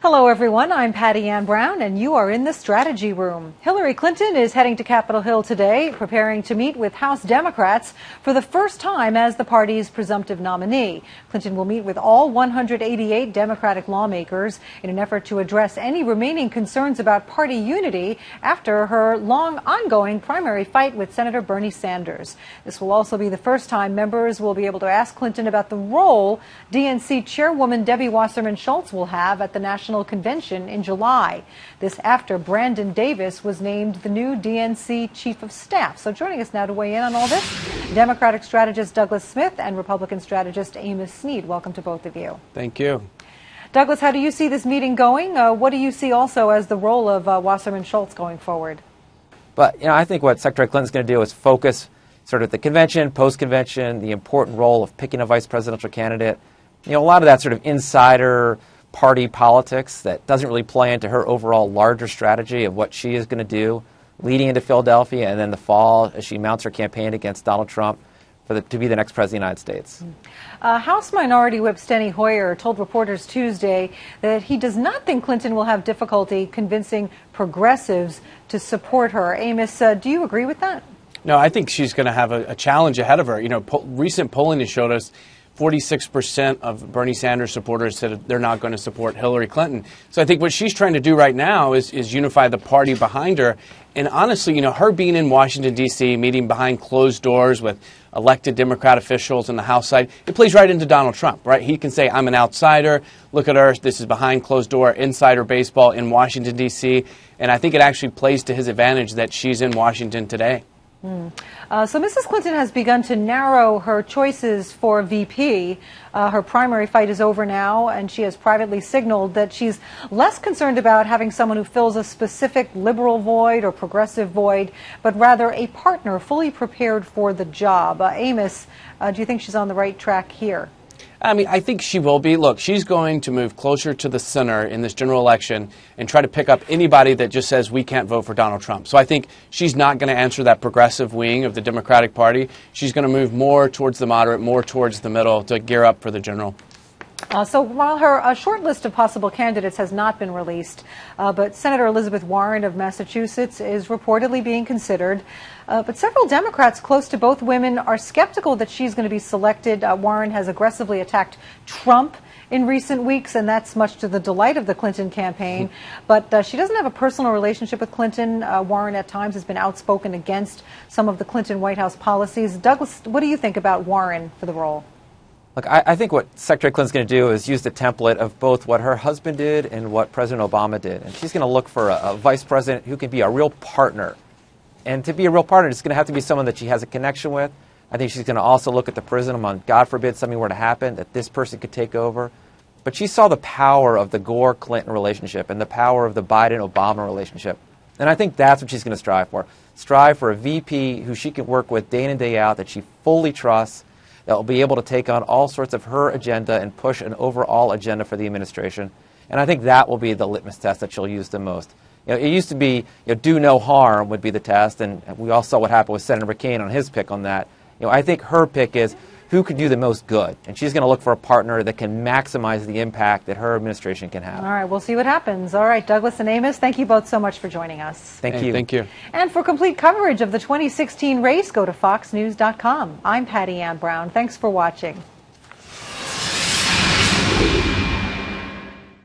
Hello, everyone. I'm Patty Ann Brown, and you are in the Strategy Room. Hillary Clinton is heading to Capitol Hill today, preparing to meet with House Democrats for the first time as the party's presumptive nominee. Clinton will meet with all 188 Democratic lawmakers in an effort to address any remaining concerns about party unity after her long ongoing primary fight with Senator Bernie Sanders. This will also be the first time members will be able to ask Clinton about the role DNC Chairwoman Debbie Wasserman Schultz will have at the National Convention in July. This after Brandon Davis was named the new DNC Chief of Staff. So joining us now to weigh in on all this, Democratic strategist Douglas Smith and Republican strategist Amos Snead. Welcome to both of you. Thank you. Douglas, how do you see this meeting going? What do you see also as the role of Wasserman Schultz going forward? But, I think what Secretary Clinton's going to do is focus sort of the convention, post-convention, the important role of picking a vice presidential candidate. A lot of that sort of insider party politics that doesn't really play into her overall larger strategy of what she is going to do leading into Philadelphia and then the fall as she mounts her campaign against Donald Trump to be the next president of the United States. House Minority Whip Steny Hoyer told reporters Tuesday that he does not think Clinton will have difficulty convincing progressives to support her. Amos, do you agree with that? No, I think she's going to have a challenge ahead of her. Recent polling has showed us 46% of Bernie Sanders supporters said they're not going to support Hillary Clinton. So I think what she's trying to do right now is unify the party behind her. And honestly, her being in Washington, D.C., meeting behind closed doors with elected Democrat officials on the House side, it plays right into Donald Trump, right? He can say, I'm an outsider. Look at her. This is behind closed door insider baseball in Washington, D.C. And I think it actually plays to his advantage that she's in Washington today. So Mrs. Clinton has begun to narrow her choices for VP. Her primary fight is over now, and she has privately signaled that she's less concerned about having someone who fills a specific liberal void or progressive void, but rather a partner fully prepared for the job. Amos, do you think she's on the right track here? I think she will be. Look, she's going to move closer to the center in this general election and try to pick up anybody that just says we can't vote for Donald Trump. So I think she's not going to answer that progressive wing of the Democratic Party. She's going to move more towards the moderate, more towards the middle to gear up for the general. So while her short list of possible candidates has not been released, but Senator Elizabeth Warren of Massachusetts is reportedly being considered. But several Democrats close to both women are skeptical that she's going to be selected. Warren has aggressively attacked Trump in recent weeks, and that's much to the delight of the Clinton campaign. But she doesn't have a personal relationship with Clinton. Warren at times has been outspoken against some of the Clinton White House policies. Douglas, what do you think about Warren for the role? Look, I think what Secretary Clinton's going to do is use the template of both what her husband did and what President Obama did. And she's going to look for a vice president who can be a real partner. And to be a real partner, it's going to have to be someone that she has a connection with. I think she's going to also look at the prism on, God forbid, something were to happen, that this person could take over. But she saw the power of the Gore-Clinton relationship and the power of the Biden-Obama relationship. And I think that's what she's going to strive for. Strive for a VP who she can work with day in and day out, that she fully trusts, that will be able to take on all sorts of her agenda and push an overall agenda for the administration. And I think that will be the litmus test that she'll use the most. It used to be, do no harm would be the test, and we all saw what happened with Senator McCain on his pick on that. I think her pick is who could do the most good, and she's going to look for a partner that can maximize the impact that her administration can have. All right, we'll see what happens. All right, Douglas and Amos, thank you both so much for joining us. Thank you. Thank you. And for complete coverage of the 2016 race, go to foxnews.com. I'm Patty Ann Brown. Thanks for watching.